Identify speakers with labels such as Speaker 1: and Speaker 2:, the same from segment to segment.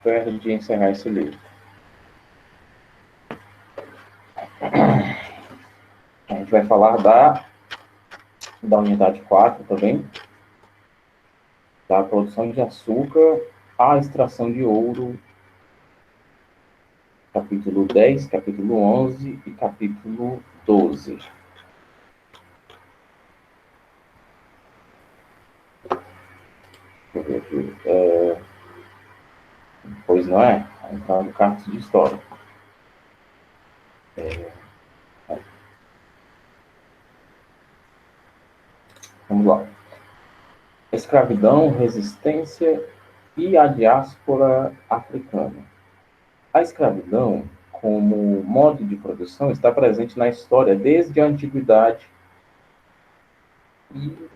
Speaker 1: perto de encerrar esse livro. A gente vai falar da unidade 4 também, da produção de açúcar, a extração de ouro, capítulo 10, capítulo 11 e capítulo 12. Deixa eu ver aqui. Pois não é? Então, cartas de história. Vamos lá. Escravidão, resistência e a diáspora africana. A escravidão, como modo de produção, está presente na história desde a antiguidade e,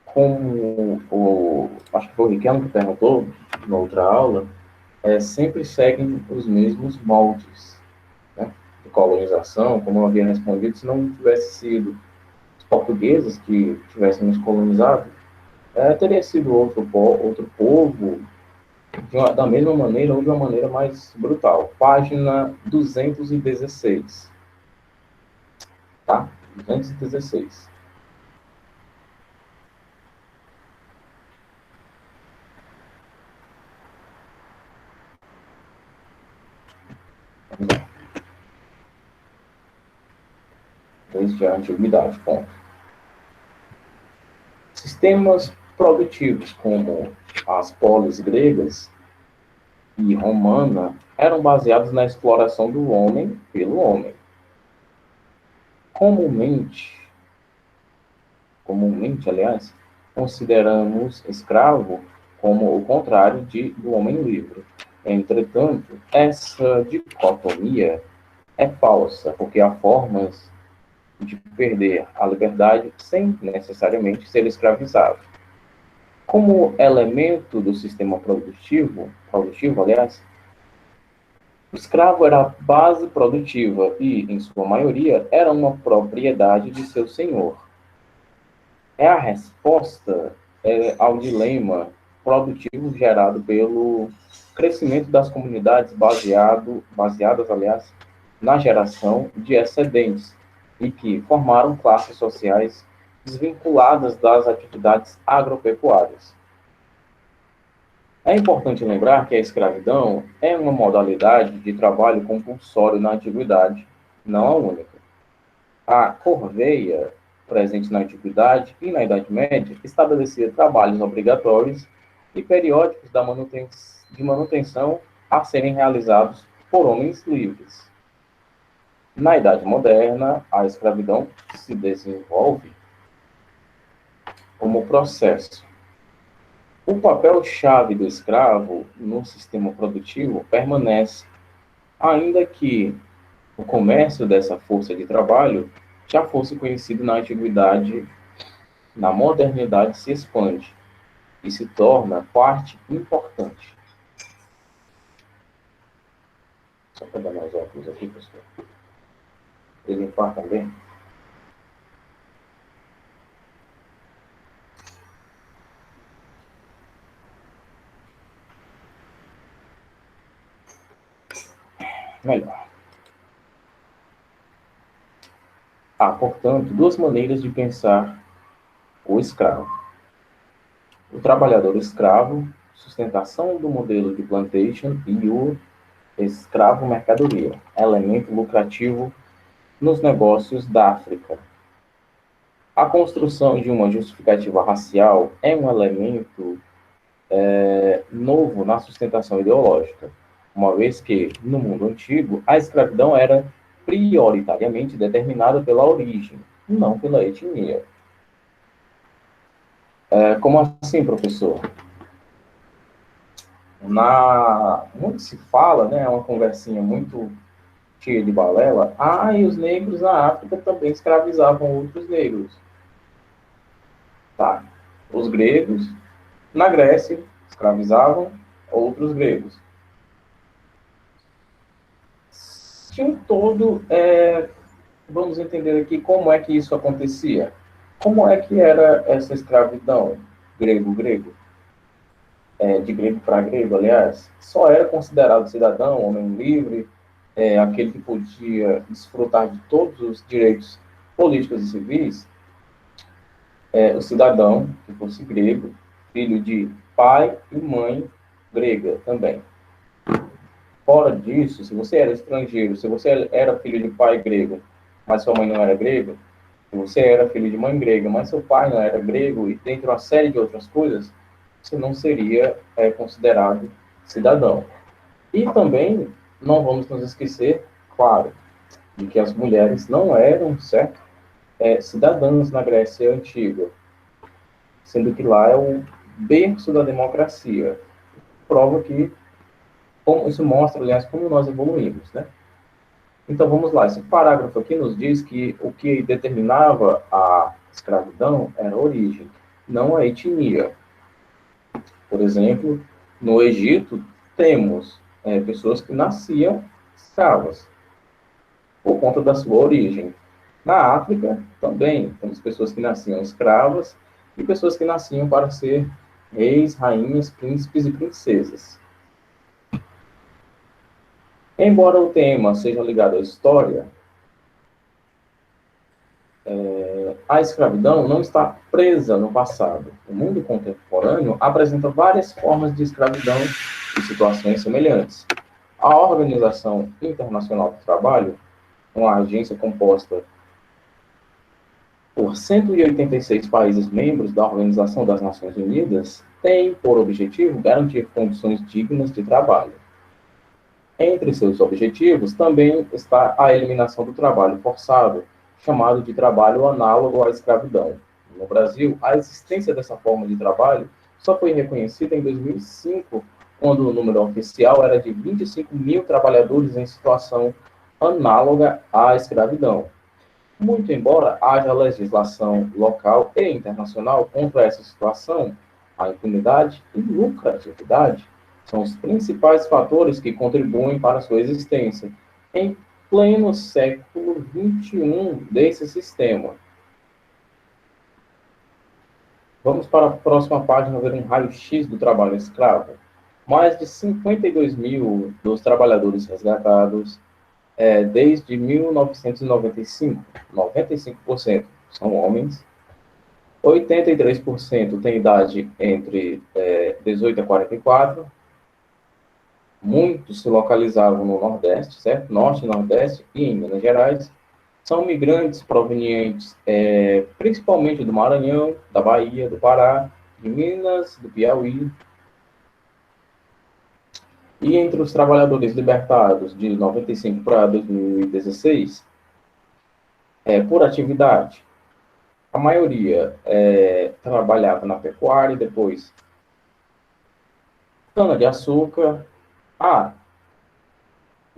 Speaker 1: como acho que foi o Riquelme que perguntou na outra aula, sempre seguem os mesmos moldes, né, de colonização, como eu havia respondido, se não tivesse sido os portugueses que tivessem nos colonizado, teria sido outro povo, da mesma maneira ou de uma maneira mais brutal. Página 216. Tá? 216. Vamos lá. Desde a antiguidade, ponto. Sistemas produtivos como as polis gregas e romana eram baseados na exploração do homem pelo homem. Comumente, aliás, consideramos escravo como o contrário do homem livre. Entretanto, essa dicotomia é falsa, porque há formas de perder a liberdade sem necessariamente ser escravizado. Como elemento do sistema produtivo, aliás, o escravo era a base produtiva e, em sua maioria, era uma propriedade de seu senhor. É a resposta ao dilema produtivo gerado pelo crescimento das comunidades baseadas, aliás, na geração de excedentes e que formaram classes sociais desvinculadas das atividades agropecuárias. É importante lembrar que a escravidão é uma modalidade de trabalho compulsório na antiguidade, não a única. A corveia, presente na antiguidade e na Idade Média, estabelecia trabalhos obrigatórios e periódicos de manutenção a serem realizados por homens livres. Na Idade Moderna, a escravidão se desenvolve como processo. O papel-chave do escravo no sistema produtivo permanece, ainda que o comércio dessa força de trabalho já fosse conhecido na antiguidade, na modernidade se expande e se torna parte importante. Só para dar mais óculos aqui, pessoal. E limpar também. Melhor. Há, portanto, duas maneiras de pensar o escravo. O trabalhador escravo, sustentação do modelo de plantation, e o escravo mercadoria, elemento lucrativo nos negócios da África. A construção de uma justificativa racial é um elemento novo na sustentação ideológica, uma vez que, no mundo antigo, a escravidão era prioritariamente determinada pela origem, não pela etnia. Como assim, professor? Muito se fala, né, é uma conversinha muito cheia de balela, e os negros na África também escravizavam outros negros. Tá. Os gregos, na Grécia, escravizavam outros gregos. De um todo, vamos entender aqui como é que isso acontecia. Como é que era essa escravidão grego-grego? de grego para grego, aliás, só era considerado cidadão, homem livre, aquele que podia desfrutar de todos os direitos políticos e civis, o cidadão que fosse grego, filho de pai e mãe grega também. Fora disso, se você era estrangeiro, se você era filho de pai grego, mas sua mãe não era grega, se você era filho de mãe grega, mas seu pai não era grego, e dentre uma série de outras coisas, você não seria considerado cidadão. E também não vamos nos esquecer, claro, de que as mulheres não eram, certo, cidadãs na Grécia Antiga, sendo que lá é o berço da democracia. Prova que, como isso mostra, aliás, como nós evoluímos, né? Então vamos lá, esse parágrafo aqui nos diz que o que determinava a escravidão era a origem, não a etnia. Por exemplo, no Egito temos pessoas que nasciam escravas, por conta da sua origem. Na África também temos pessoas que nasciam escravas e pessoas que nasciam para ser reis, rainhas, príncipes e princesas. Embora o tema seja ligado à história, a escravidão não está presa no passado. O mundo contemporâneo apresenta várias formas de escravidão e situações semelhantes. A Organização Internacional do Trabalho, uma agência composta por 186 países membros da Organização das Nações Unidas, tem por objetivo garantir condições dignas de trabalho. Entre seus objetivos também está a eliminação do trabalho forçado, chamado de trabalho análogo à escravidão. No Brasil, a existência dessa forma de trabalho só foi reconhecida em 2005, quando o número oficial era de 25 mil trabalhadores em situação análoga à escravidão. Muito embora haja legislação local e internacional contra essa situação, a impunidade e lucratividade são os principais fatores que contribuem para a sua existência em pleno século XXI desse sistema. Vamos para a próxima página ver um raio-x do trabalho escravo. Mais de 52 mil dos trabalhadores resgatados desde 1995, 95% são homens, 83% têm idade entre 18 a 44, muitos se localizavam no Nordeste, certo? Norte e Nordeste e em Minas Gerais. São migrantes provenientes principalmente do Maranhão, da Bahia, do Pará, de Minas, do Piauí. E entre os trabalhadores libertados de 95 para 2016, por atividade, a maioria trabalhava na pecuária, depois cana-de-açúcar.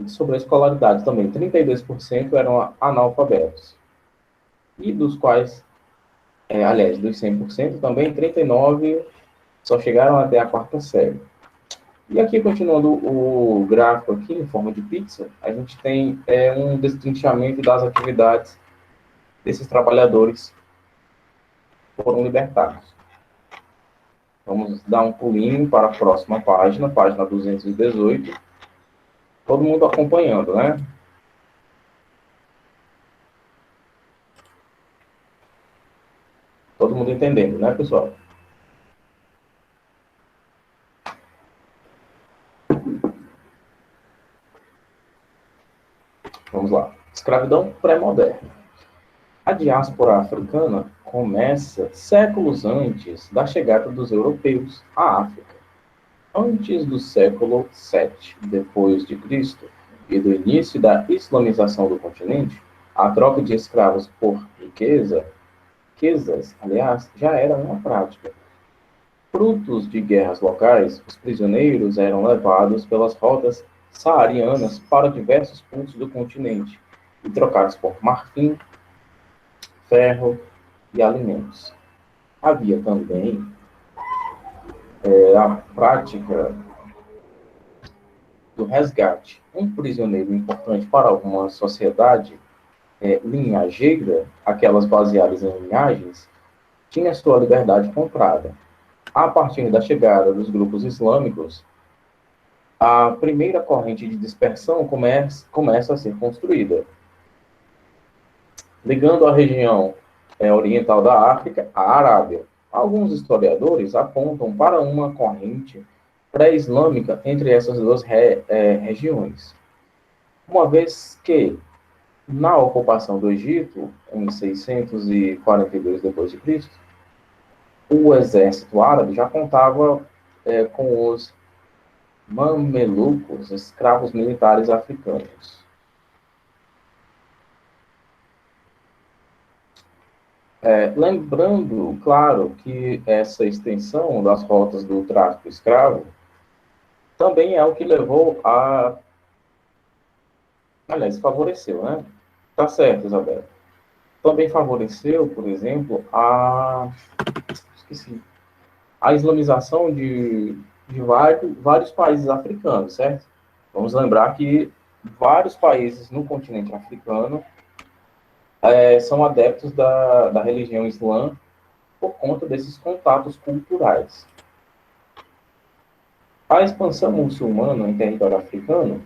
Speaker 1: Sobre a escolaridade também, 32% eram analfabetos. E dos quais, aliás, dos 100% também, 39% só chegaram até a quarta série. E aqui, continuando o gráfico aqui, em forma de pizza, a gente tem um destrinchamento das atividades desses trabalhadores que foram libertados. Vamos dar um pulinho para a próxima página, página 218. Todo mundo acompanhando, né? Todo mundo entendendo, né, pessoal? Vamos lá. Escravidão pré-moderna. A diáspora africana começa séculos antes da chegada dos europeus à África. Antes do século VII depois de Cristo e do início da islamização do continente, a troca de escravos por riquezas, aliás, já era uma prática. Frutos de guerras locais, os prisioneiros eram levados pelas rotas saarianas para diversos pontos do continente e trocados por marfim, ferro e alimentos. Havia também a prática do resgate. Um prisioneiro importante para alguma sociedade linhageira, aquelas baseadas em linhagens, tinha sua liberdade comprada. A partir da chegada dos grupos islâmicos, a primeira corrente de dispersão começa a ser construída, ligando a região oriental da África à Arábia. Alguns historiadores apontam para uma corrente pré-islâmica entre essas duas regiões, uma vez que, na ocupação do Egito, em 642 d.C., o exército árabe já contava com os mamelucos, escravos militares africanos. Lembrando, claro, que essa extensão das rotas do tráfico escravo também é o que levou a... Aliás, favoreceu, né? Tá certo, Isabel. Também favoreceu, por exemplo, esqueci, a islamização de vários países africanos, certo? Vamos lembrar que vários países no continente africano são adeptos da religião islã por conta desses contatos culturais. A expansão muçulmana em território africano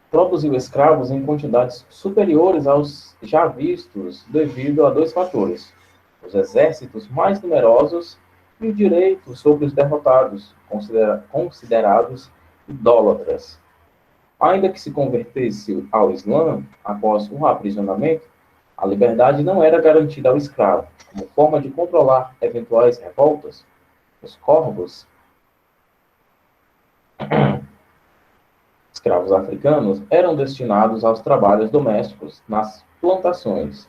Speaker 1: produziu escravos em quantidades superiores aos já vistos devido a dois fatores: os exércitos mais numerosos e o direito sobre os derrotados, considerados idólatras. Ainda que se convertesse ao Islã após um aprisionamento, a liberdade não era garantida ao escravo. Como forma de controlar eventuais revoltas, os corvos, escravos africanos, eram destinados aos trabalhos domésticos nas plantações.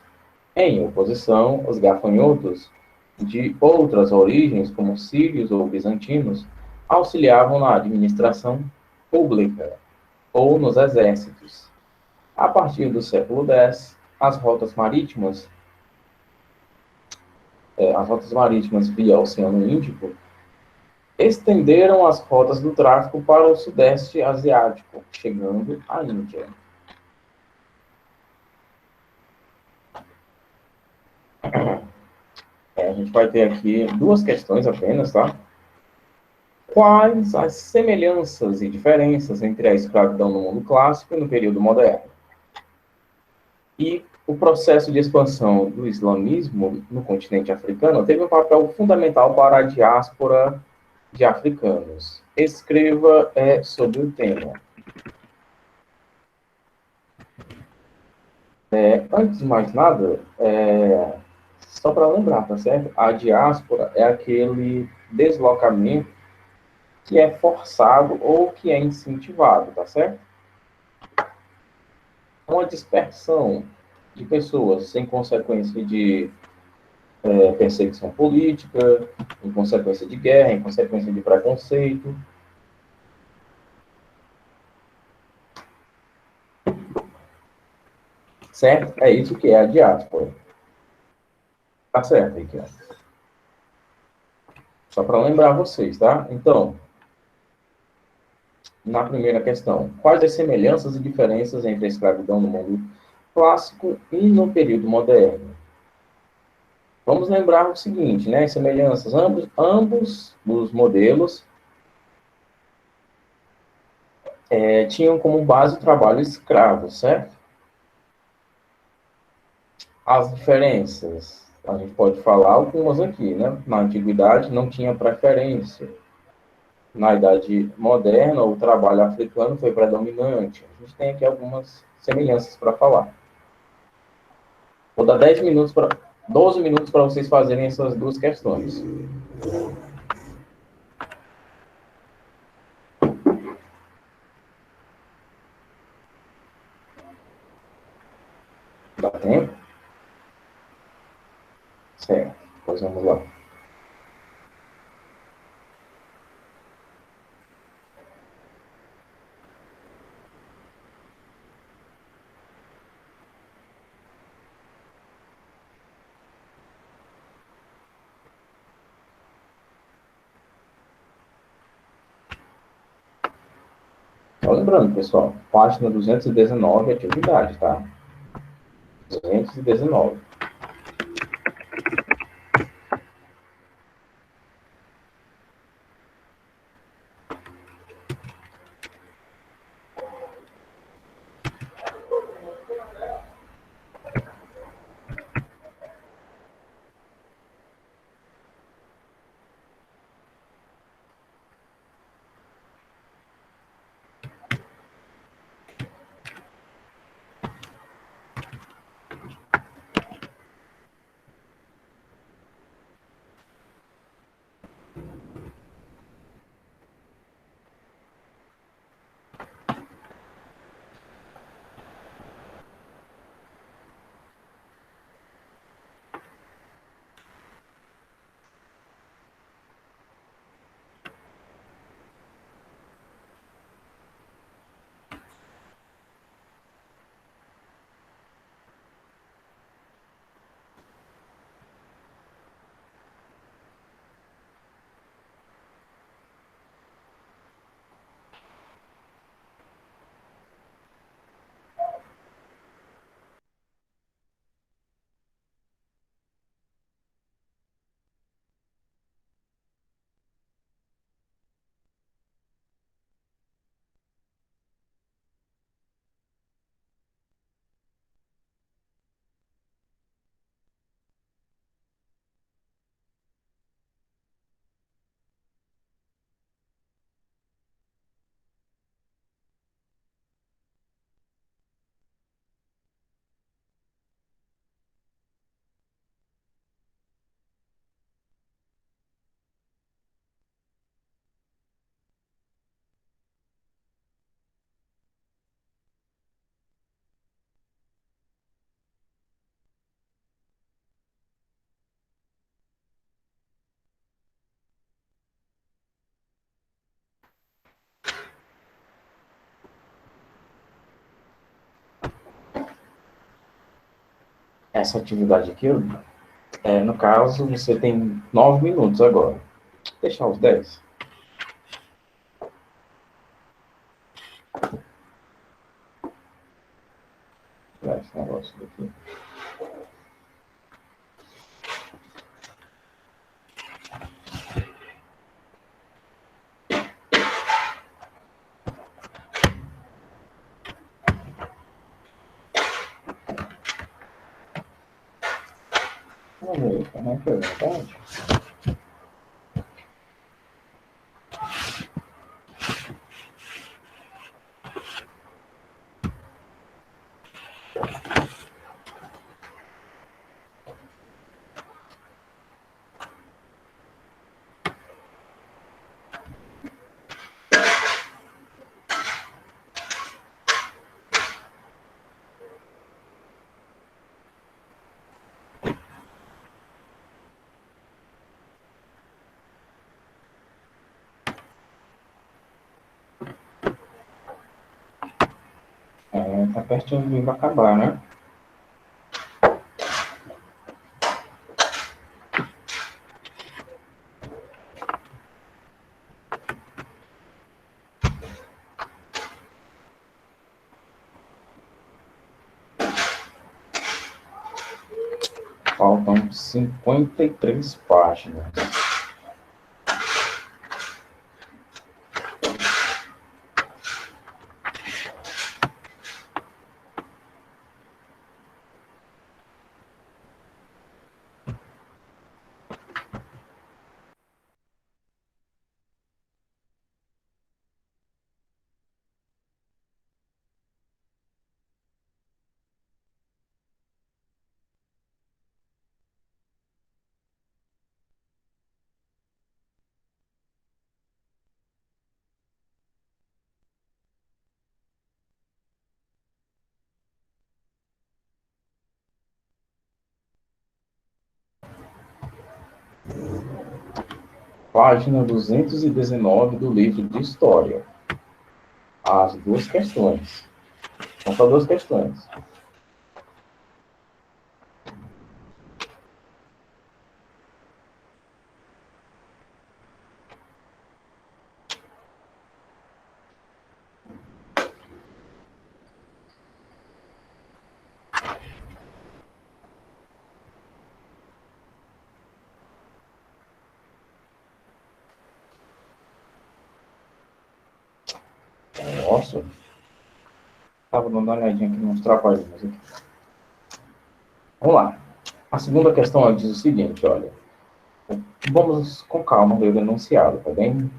Speaker 1: Em oposição, os gafanhotos, de outras origens, como sírios ou bizantinos, auxiliavam na administração pública ou nos exércitos. A partir do século X, as rotas marítimas via Oceano Índico estenderam as rotas do tráfico para o Sudeste Asiático, chegando à Índia. A gente vai ter aqui duas questões apenas, tá? Quais as semelhanças e diferenças entre a escravidão no mundo clássico e no período moderno? E o processo de expansão do islamismo no continente africano teve um papel fundamental para a diáspora de africanos. Escreva sobre o tema. Antes de mais nada, só para lembrar, tá certo? A diáspora é aquele deslocamento que é forçado ou que é incentivado, tá certo? Uma dispersão de pessoas sem consequência de perseguição política, em consequência de guerra, em consequência de preconceito. Certo? É isso que é a diáspora. Tá certo, Ricardo? Só para lembrar vocês, tá? Então, na primeira questão, quais as semelhanças e diferenças entre a escravidão no mundo clássico e no período moderno? Vamos lembrar o seguinte, né? As semelhanças, ambos os modelos tinham como base o trabalho escravo, certo? As diferenças, a gente pode falar algumas aqui, né? Na antiguidade não tinha preferência. Na Idade Moderna, o trabalho africano foi predominante. A gente tem aqui algumas semelhanças para falar. Vou dar 12 minutos para vocês fazerem essas duas questões. Dá tempo? Certo. Pois vamos lá. Só lembrando, pessoal, página 219, atividade, tá? 219. essa atividade aqui, no caso, você tem 9 minutos agora. Vou deixar os 10. Esse negócio daqui. Vamos ver como é que é verdade. Tá pertinho de acabar, né? Faltam 53 páginas. Página 219 do livro de História. As duas questões. São só duas questões. Nossa, estava dando uma olhadinha aqui nos trabalhos. Vamos lá. A segunda questão diz o seguinte, olha. Vamos com calma ler o enunciado, tá bem?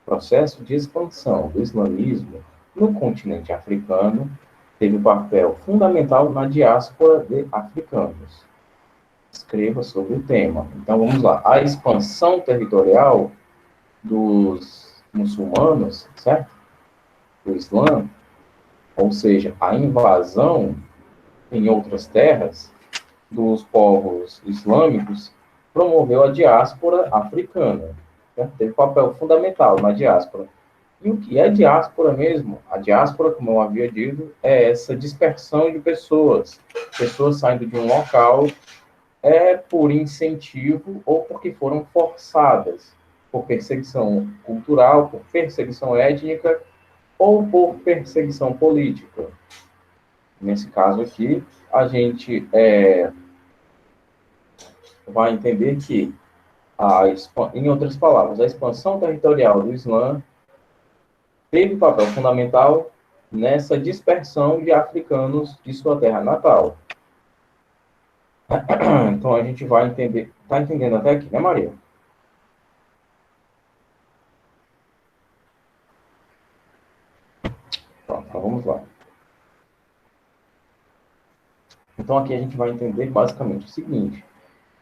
Speaker 1: O processo de expansão do islamismo no continente africano teve papel fundamental na diáspora de africanos. Escreva sobre o tema. Então, vamos lá. A expansão territorial dos muçulmanos, certo? Do Islã, ou seja, a invasão em outras terras dos povos islâmicos, promoveu a diáspora africana. Certo? Teve papel fundamental na diáspora. E o que é diáspora mesmo? A diáspora, como eu havia dito, é essa dispersão de pessoas. Pessoas saindo de um local por incentivo ou porque foram forçadas por perseguição cultural, por perseguição étnica ou por perseguição política. Nesse caso aqui, a gente vai entender que, em outras palavras, a expansão territorial do Islã teve papel fundamental nessa dispersão de africanos de sua terra natal. Então, a gente vai entender... Está entendendo até aqui, né, Maria? Pronto, então vamos lá. Então, aqui a gente vai entender basicamente o seguinte: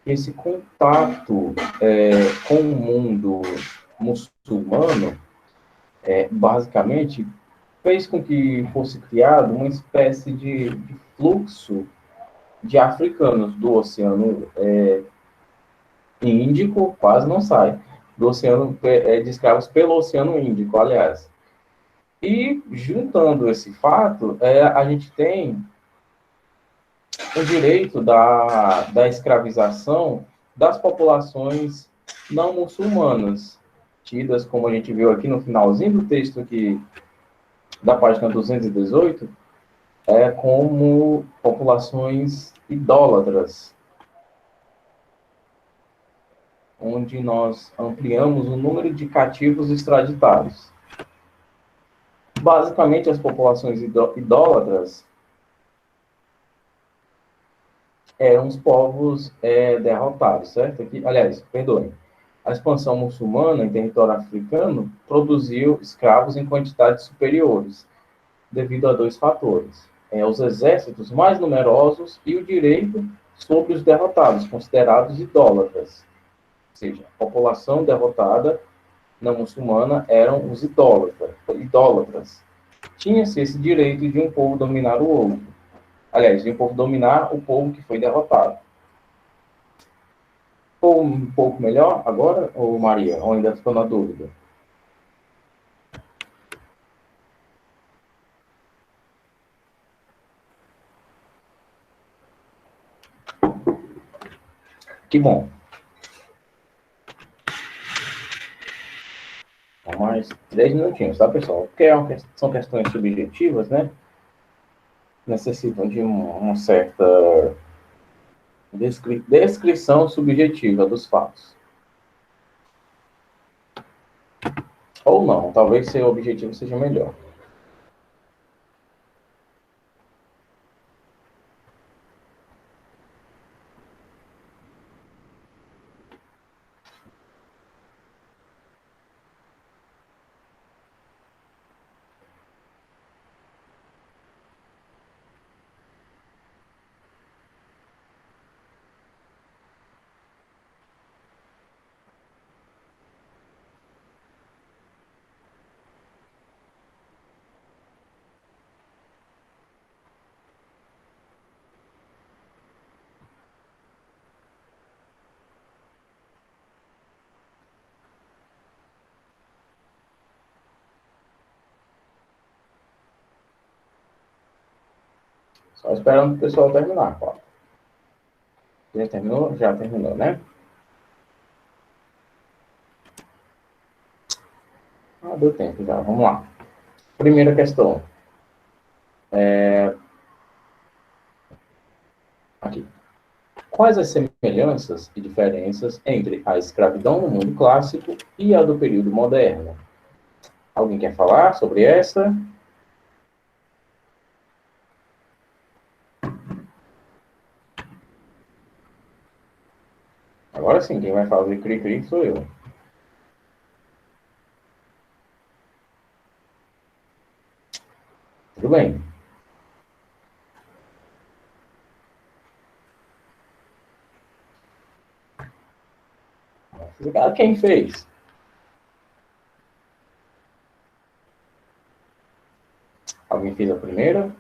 Speaker 1: esse contato com o mundo muçulmano, basicamente, fez com que fosse criado uma espécie de fluxo de africanos do Oceano Índico, quase não sai, do Oceano, de escravos pelo Oceano Índico, aliás. E, juntando esse fato, a gente tem o direito da escravização das populações não muçulmanas, tidas, como a gente viu aqui no finalzinho do texto aqui, da página 218, como populações idólatras, onde nós ampliamos o número de cativos extraditados. Basicamente, as populações idólatras eram os povos derrotados, certo? Aqui, aliás, perdoem. A expansão muçulmana em território africano produziu escravos em quantidades superiores, devido a dois fatores: os exércitos mais numerosos e o direito sobre os derrotados, considerados idólatras. Ou seja, a população derrotada não muçulmana eram os idólatras. Tinha-se esse direito de um povo dominar o outro. Aliás, de um povo dominar o povo que foi derrotado. Ficou um pouco melhor agora, ou Maria? Ou ainda ficou na dúvida? Que bom. Mais 3 minutinhos, tá, pessoal? Porque são questões subjetivas, né? Necessitam de uma certa descrição subjetiva dos fatos. Ou não, talvez seu objetivo seja melhor. Só esperando o pessoal terminar, claro. Já terminou? Já terminou, né? Deu tempo já. Vamos lá. Primeira questão. Aqui. Quais as semelhanças e diferenças entre a escravidão no mundo clássico e a do período moderno? Alguém quer falar sobre essa? Agora sim, quem vai fazer cri-cri sou eu. Tudo bem. Quem fez? Alguém fez a primeira?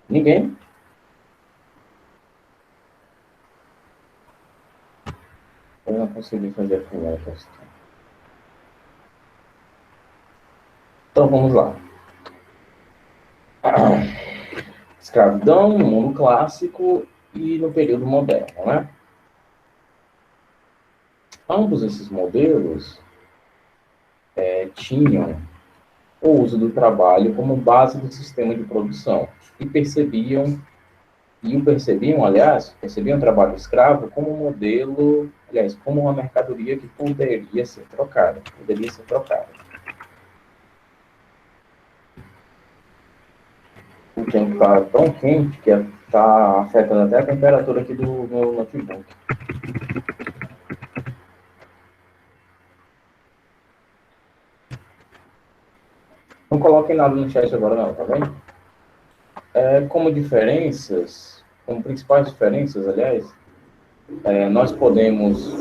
Speaker 1: Ninguém? Eu não consegui fazer a primeira questão. Então vamos lá. Escravidão no mundo clássico e no período moderno, né? Ambos esses modelos tinham o uso do trabalho como base do sistema de produção e percebiam, percebiam o trabalho escravo como um modelo, aliás, como uma mercadoria que poderia ser trocada. O tempo está tão quente que está afetando até a temperatura aqui do meu notebook. Não coloquem nada no chat agora não, tá bem? Como principais diferenças, aliás, nós podemos...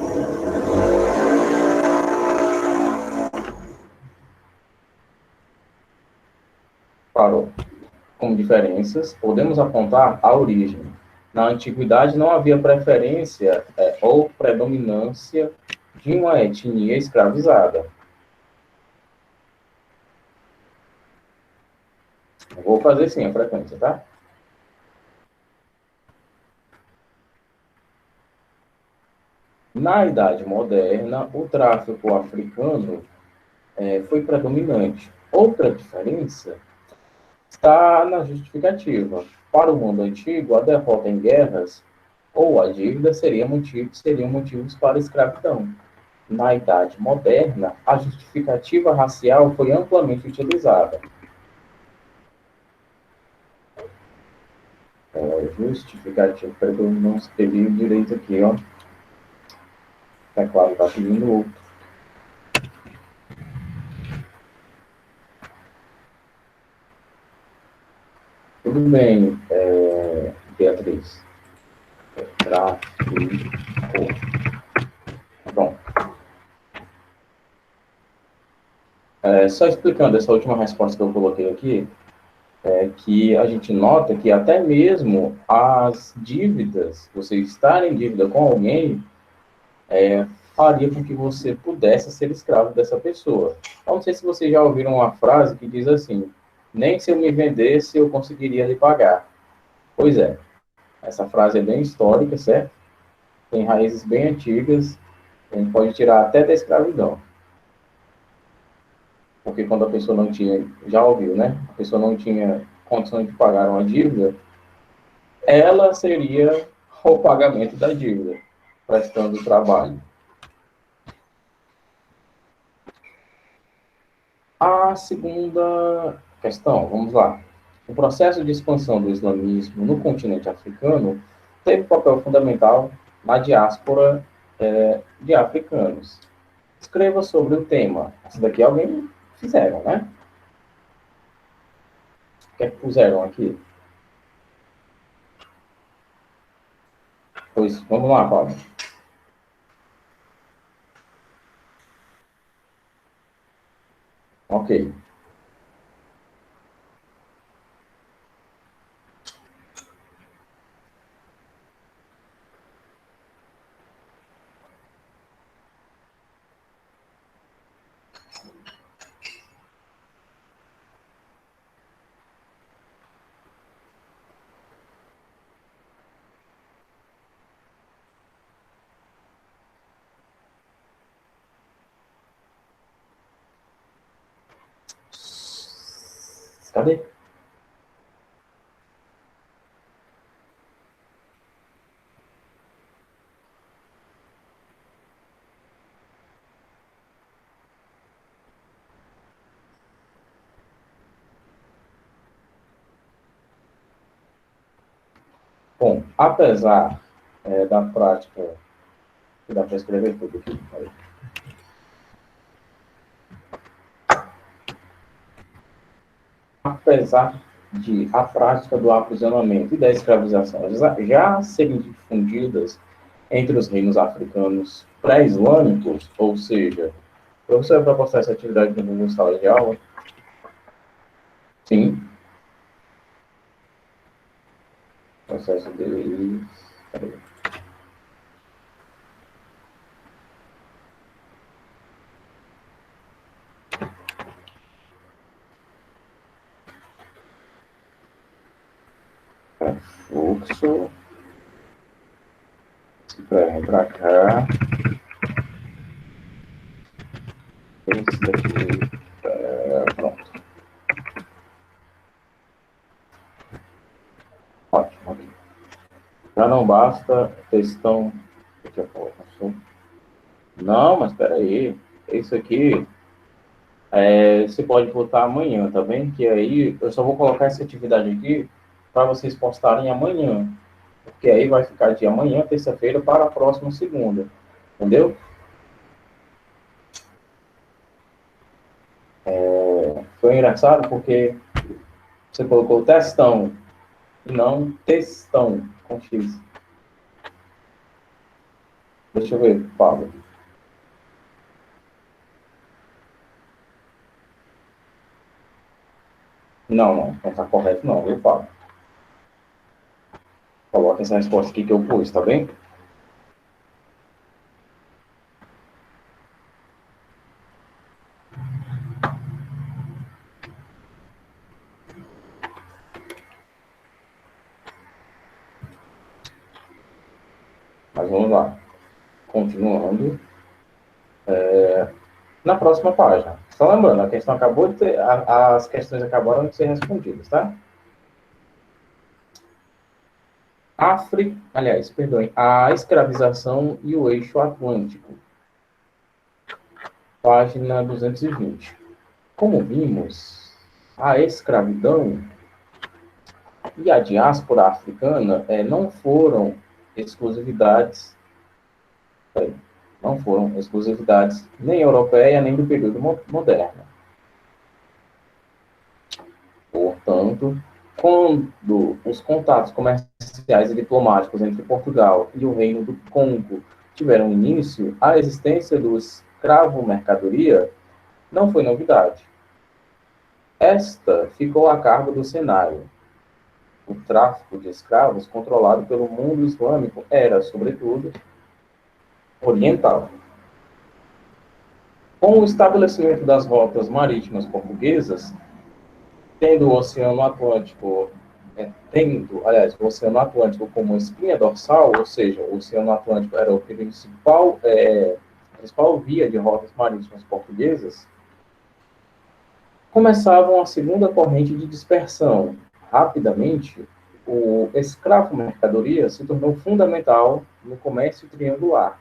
Speaker 1: Parou. como diferenças, podemos apontar a origem. Na antiguidade não havia preferência ou predominância de uma etnia escravizada. Eu vou fazer sim a frequência, tá? Na Idade Moderna, o tráfico africano foi predominante. Outra diferença está na justificativa. Para o mundo antigo, a derrota em guerras ou a dívida seriam motivos para a escravidão. Na Idade Moderna, a justificativa racial foi amplamente utilizada. Justificativa, peraí, eu não escrevi direito aqui, ó. É claro, está pedindo outro. Tudo bem, Beatriz. Tráfico. Bom, só explicando essa última resposta que eu coloquei aqui, que a gente nota que até mesmo as dívidas, você estar em dívida com alguém, faria com que você pudesse ser escravo dessa pessoa. Eu não sei se vocês já ouviram uma frase que diz assim: nem se eu me vendesse eu conseguiria lhe pagar. Pois é, essa frase é bem histórica, certo? Tem raízes bem antigas, a gente pode tirar até da escravidão. Porque quando a pessoa não tinha, já ouviu, né? A pessoa não tinha condições de pagar uma dívida, ela seria o pagamento da dívida, prestando trabalho. A segunda questão, vamos lá. O processo de expansão do islamismo no continente africano teve papel fundamental na diáspora de africanos. Escreva sobre o tema. Essa daqui alguém fizeram, né? O que é que puseram aqui? Pois, vamos lá, Paulo. Ok. Cadê? Bom, apesar da prática, que dá para escrever tudo aqui. Apesar de a prática do aprisionamento e da escravização já serem difundidas entre os reinos africanos pré-islâmicos, ou seja, professor, para postar essa atividade no Google Sala de Aula? Sim. Processo de... Fluxo. Vem para cá. Esse daqui. Pronto. Ótimo. Aqui. Já não basta textão. Deixa eu falar. Não, mas espera aí. Isso aqui você pode botar amanhã, tá bem? Que aí eu só vou colocar essa atividade aqui para vocês postarem amanhã. Porque aí vai ficar de amanhã, terça-feira, para a próxima segunda. Entendeu? Foi engraçado porque você colocou testão e não textão com X. Deixa eu ver, Pablo. Não está correto não, viu, Paulo? Coloca essa resposta aqui que eu pus, tá bem? Mas vamos lá. Continuando. Na próxima página. Só lembrando, a questão acabou de ter, as questões acabaram de ser respondidas, tá? Aliás, perdoem, a escravização e o eixo atlântico. Página 220. Como vimos, a escravidão e a diáspora africana não foram exclusividades, não foram exclusividades nem europeia nem do período moderno. Portanto, quando os contatos comerciais e diplomáticos entre Portugal e o Reino do Congo tiveram início, a existência do escravo-mercadoria não foi novidade. Esta ficou a cargo do cenário. O tráfico de escravos controlado pelo mundo islâmico era, sobretudo, oriental. Com o estabelecimento das rotas marítimas portuguesas, tendo o Oceano Atlântico, aliás, o Oceano Atlântico como espinha dorsal, ou seja, o Oceano Atlântico era o principal, a principal via de rotas marítimas portuguesas, começavam a segunda corrente de dispersão. Rapidamente, o escravo-mercadoria se tornou fundamental no comércio triangular,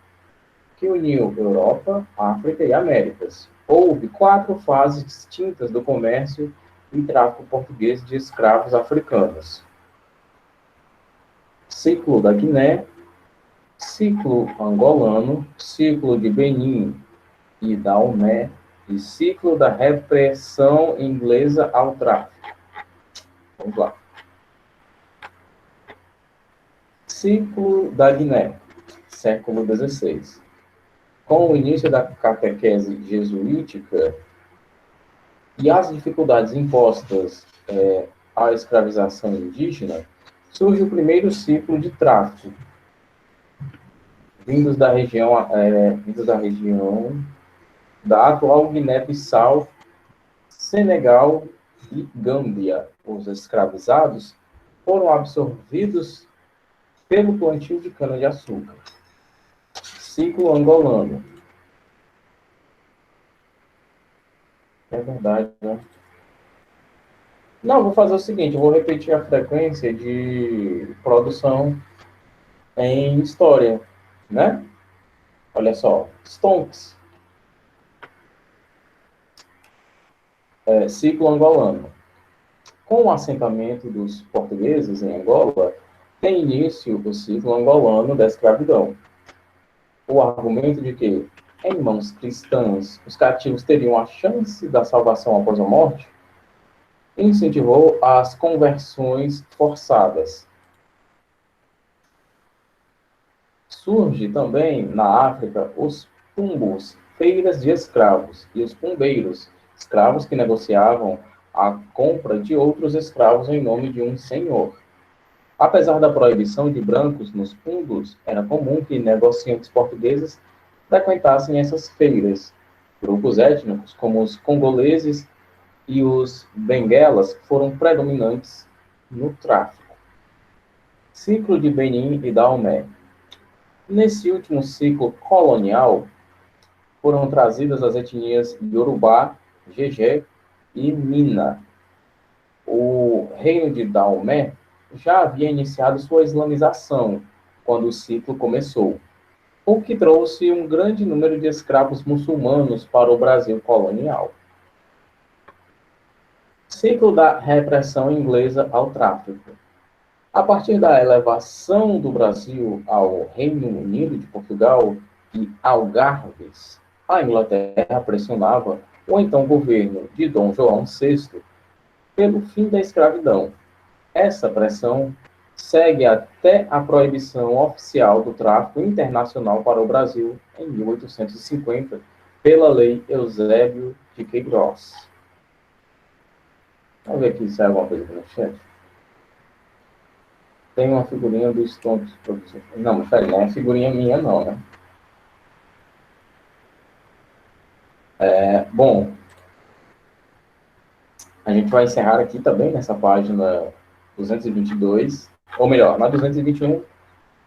Speaker 1: que uniu Europa, África e Américas. Houve 4 fases distintas do comércio e tráfico português de escravos africanos: ciclo da Guiné, ciclo angolano, ciclo de Benin e Daomé e ciclo da repressão inglesa ao tráfico. Vamos lá. Ciclo da Guiné, século XVI. Com o início da catequese jesuítica e as dificuldades impostas à escravização indígena, surge o primeiro ciclo de tráfico, vindos da região da atual Guiné-Bissau, Senegal e Gâmbia. Os escravizados foram absorvidos pelo plantio de cana-de-açúcar. Ciclo angolano. É verdade, né? Não, vou fazer o seguinte, eu vou repetir a frequência de produção em história, né? Olha só, Stonks, ciclo angolano. Com o assentamento dos portugueses em Angola, tem início o ciclo angolano da escravidão. O argumento de que, em mãos cristãs, os cativos teriam a chance da salvação após a morte, incentivou as conversões forçadas. Surge também na África os pumbos, feiras de escravos, e os pumbeiros, escravos que negociavam a compra de outros escravos em nome de um senhor. Apesar da proibição de brancos nos pumbos, era comum que negociantes portugueses frequentassem essas feiras. Grupos étnicos, como os congoleses e os benguelas, foram predominantes no tráfico. Ciclo de Benin e Daomé. Nesse último ciclo colonial, foram trazidas as etnias Yorubá, Jejé e Mina. O reino de Daomé já havia iniciado sua islamização quando o ciclo começou, o que trouxe um grande número de escravos muçulmanos para o Brasil colonial. Ciclo da repressão inglesa ao tráfico. A partir da elevação do Brasil ao Reino Unido de Portugal e Algarves, a Inglaterra pressionava o então governo de Dom João VI pelo fim da escravidão. Essa pressão segue até a proibição oficial do tráfico internacional para o Brasil em 1850, pela Lei Eusébio de Queiroz. Vamos ver aqui se sai alguma coisa aqui no chat. Tem uma figurinha dos tontos, professor. Não, mas peraí, não é figurinha minha, não, né? Bom, a gente vai encerrar aqui também nessa página 222, ou melhor, na 221,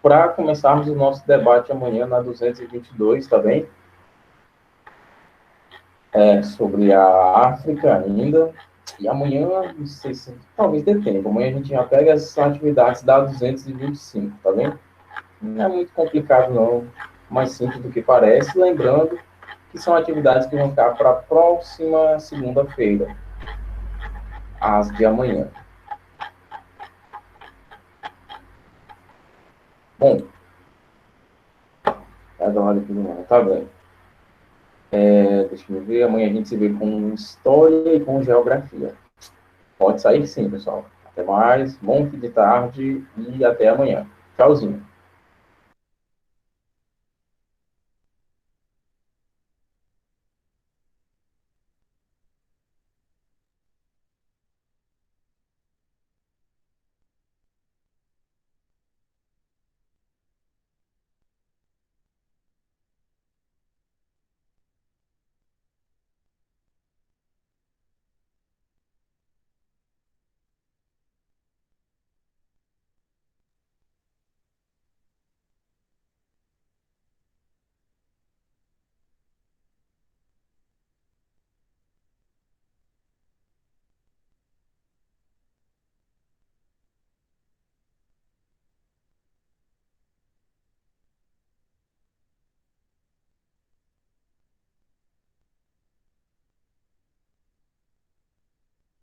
Speaker 1: para começarmos o nosso debate amanhã na 222, tá bem? Sobre a África ainda. E amanhã, não sei se talvez dê tempo. Amanhã a gente já pega as atividades da 225, tá bem? Não é muito complicado, não. Mais simples do que parece. Lembrando que são atividades que vão ficar para a próxima segunda-feira, às de amanhã. Bom, tá bem. Deixa eu ver. Amanhã a gente se vê com história e com geografia. Pode sair sim, pessoal. Até mais. Bom fim de tarde e até amanhã. Tchauzinho.